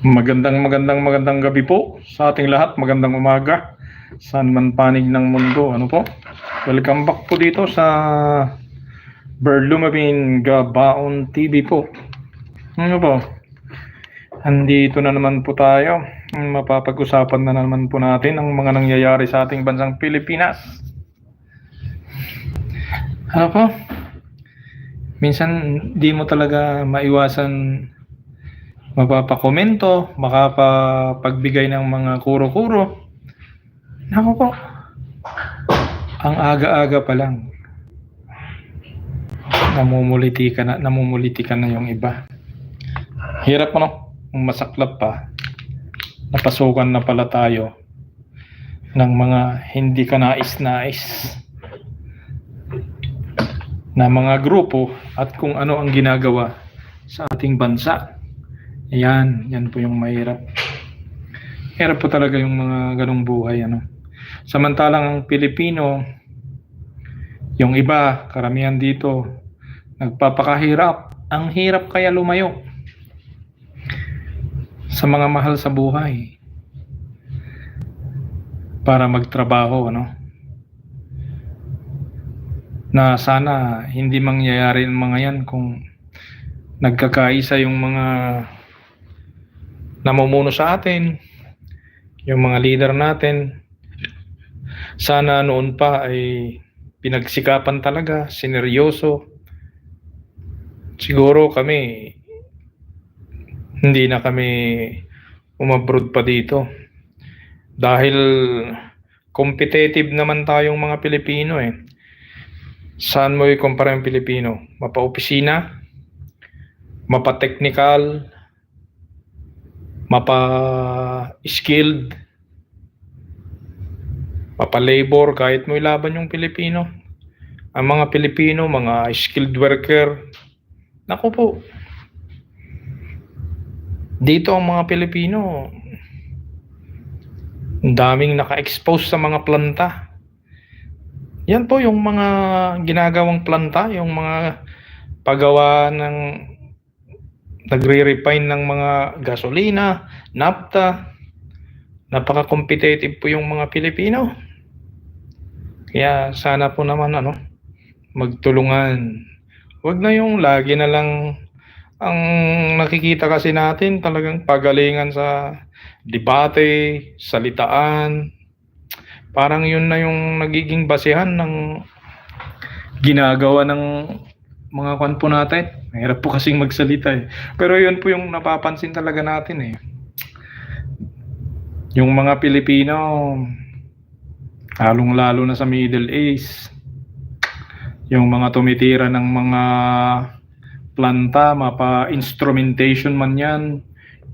Magandang gabi po sa ating lahat. Magandang umaga. Saan man panig ng mundo. Ano po? Welcome back po dito sa Berlumamin Gabaon TV po. Ano po? Andito na naman po tayo. Mapapag-usapan na naman po natin ang mga nangyayari sa ating bansang Pilipinas. Ano po? Minsan di mo talaga maiwasan mapapakomento, makapagbigay ng mga kuro-kuro. Naku po, ang aga-aga pa lang, namumuliti ka na yung iba. Hirap mo, no? Masaklap pa, napasukan na pala tayo ng mga hindi ka nais-nais na mga grupo at kung ano ang ginagawa sa ating bansa. Yan po yung mahirap. Hirap po talaga yung mga ganong buhay, ano. Samantalang ang Pilipino, yung iba, karamihan dito, nagpapakahirap. Ang hirap kaya lumayo sa mga mahal sa buhay para magtrabaho, ano. Na sana hindi mangyayari ng mga yan kung nagkakaisa yung mga namumuno sa atin, yung mga leader natin. Sana noon pa ay pinagsikapan talaga, sineryoso. Siguro kami, hindi na kami umabroad pa dito. Dahil competitive naman tayong mga Pilipino eh. Saan mo i-compare ang Pilipino? Mapa-opisina, mapa-technical, mapa-skilled, mapa-labor, kahit mo ilaban yung Pilipino. Ang mga Pilipino, mga skilled worker, naku po, dito ang mga Pilipino, ang daming naka-expose sa mga planta. Yan po yung mga ginagawang planta, yung mga paggawa ng nagre-refine ng mga gasolina, napta. Napaka-competitive po yung mga Pilipino. Kaya sana po naman magtulungan. Huwag na yung lagi na lang ang nakikita kasi natin talagang pagalingan sa debate, salitaan. Parang yun na yung nagiging basehan ng ginagawa ng mga kwan po natin. Mahirap po kasing magsalita eh. Pero yun po yung napapansin talaga natin eh. Yung mga Pilipino, lalong-lalo na sa Middle East, yung mga tumitira ng mga planta, mapa-instrumentation man yan,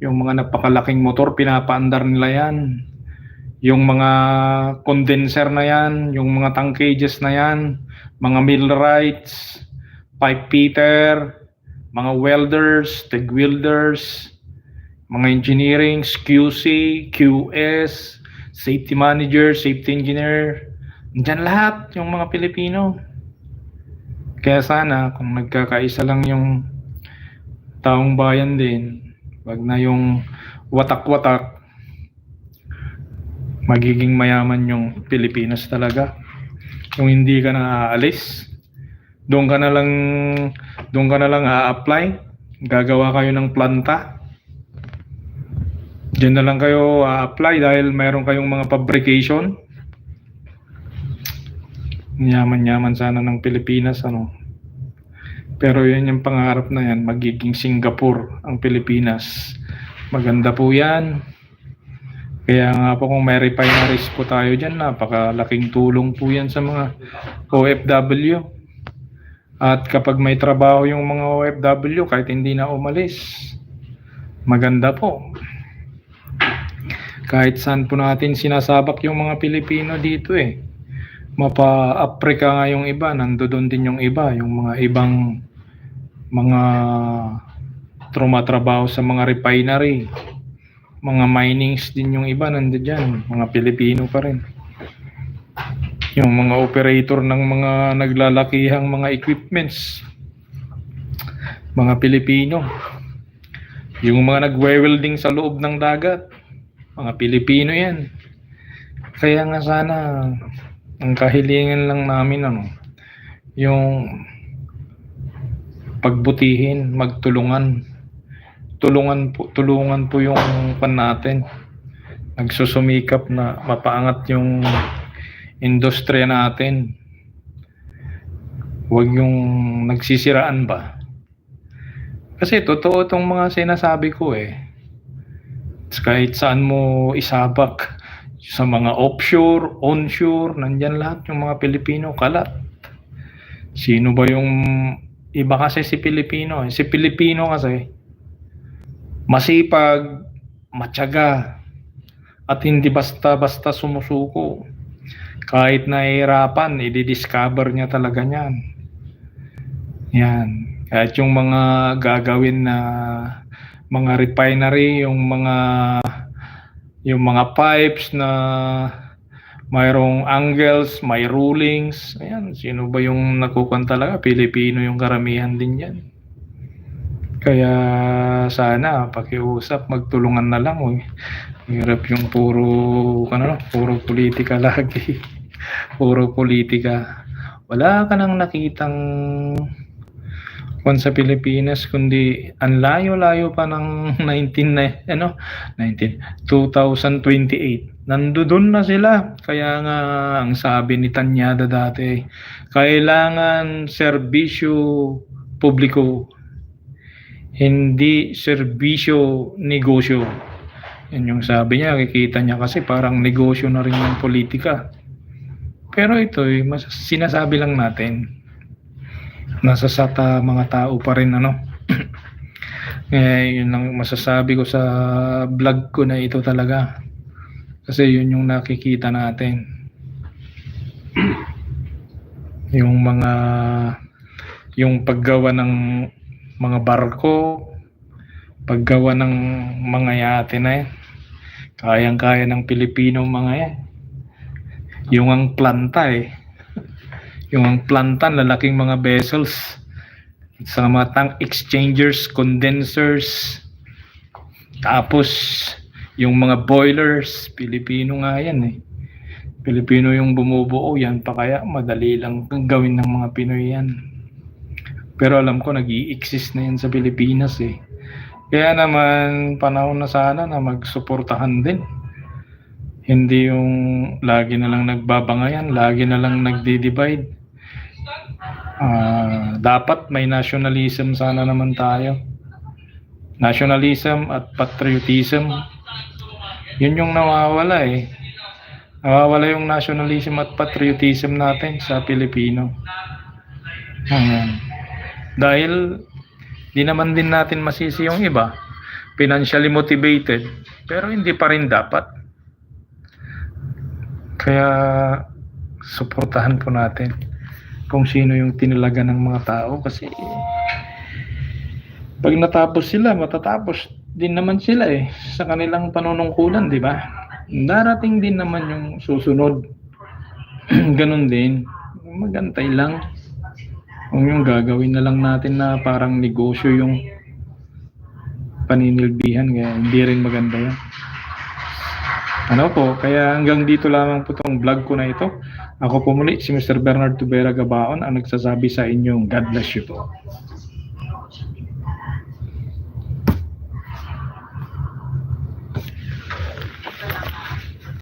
yung mga napakalaking motor, pinapaandar nila yan. Yung mga condenser na yan, yung mga tankages na yan, mga millwrights, pipe fitter, mga welders, TIG welders, mga engineering, QC, QS, safety manager, safety engineer, dyan lahat yung mga Pilipino. Kaya sana kung nagkakaisa lang yung taong bayan din, wag na yung watak-watak, magiging mayaman yung Pilipinas talaga. Kung hindi ka na aalis, doon ka na lang a-apply, gagawa kayo ng planta. Diyan na lang kayo a-apply dahil mayroon kayong mga fabrication. Yaman-yaman sana ng Pilipinas, ano. Pero yun yung pangarap na yan, magiging Singapore ang Pilipinas. Maganda po yan. Kaya nga po kung may refineries po tayo dyan, napakalaking tulong po yan sa mga OFW. At kapag may trabaho yung mga OFW, kahit hindi na umalis, maganda po. Kahit saan po natin sinasabak yung mga Pilipino dito eh. Mapa-Africa nga yung iba, nandoon din yung iba, yung mga ibang mga trumatrabaho sa mga refinery. Mga minings din yung iba, nandoon dyan, mga Pilipino pa rin. Yung mga operator ng mga naglalakihang mga equipments, mga Pilipino. Yung mga nagwe-welding sa loob ng dagat, mga Pilipino yan. Kaya nga sana, ang kahilingan lang namin, yung pagbutihin, magtulungan. Tulungan po yung pan natin. Nagsusumikap na mapaangat yung industriya natin. Huwag yung nagsisiraan ba. Kasi totoo itong mga sinasabi ko eh. Kahit saan mo isabak, sa mga offshore, onshore, nandyan lahat yung mga Pilipino kalat. Sino ba yung iba kasi si Pilipino? Si Pilipino kasi masipag, matyaga, at hindi basta-basta sumusuko. Kahit nahihirapan, i-discover niya talaga niyan. Yan. Kahit yung mga gagawin na mga refinery, yung mga pipes na mayroong angles, may rulings. Ayan, sino ba yung nakukuha talaga? Pilipino yung karamihan din yan. Kaya sana pakiusap, magtulungan na lang. Hirap yung puro politika lagi. Puro politika. Wala ka nang nakitang sa Pilipinas kundi ang layo-layo pa ng 2028. Nandoon na sila. Kaya nga ang sabi ni Tanyada dati, kailangan serbisyo publiko, hindi serbisyo negosyo. Yan yung sabi niya. Kikita niya kasi parang negosyo na rin yung politika. Pero ito sinasabi lang natin. Nasa mga tao pa rin yun ang masasabi ko sa vlog ko na ito talaga. Kasi yun yung nakikita natin. yung paggawa ng mga barko, paggawa ng mga yate na yan. Kayang-kaya ng Pilipino mga yan. Yung ang planta yung ang planta, lalaking mga vessels sa mga tank exchangers, condensers, tapos yung mga boilers, Pilipino nga yan Pilipino yung bumubuo yan, pa kaya madali lang gawin ng mga Pinoy yan. Pero alam ko nag-i-exist na yan sa Pilipinas Kaya naman panahon na sana na magsuportahan din. Hindi yung lagi na lang nagbabangayan, lagi na lang nagdi-divide. Dapat may nationalism sana naman tayo. Nationalism at patriotism. Yun yung nawawala Nawawala yung nationalism at patriotism natin sa Pilipino. Dahil di naman din natin masisi yung iba. Financially motivated. Pero hindi pa rin dapat. Kaya suportahan po natin kung sino yung tinilaga ng mga tao kasi pag natapos sila, matatapos din naman sila sa kanilang panunungkulan, di ba? Darating din naman yung susunod. Ganun din. Magantay lang. Kung yung gagawin na lang natin na parang negosyo yung paninilbihan, kaya hindi rin maganda yan. Kaya hanggang dito lamang po itong vlog ko na ito. Ako po muli si Mr. Bernard Tubera Gabaon ang nagsasabi sa inyong God bless you po.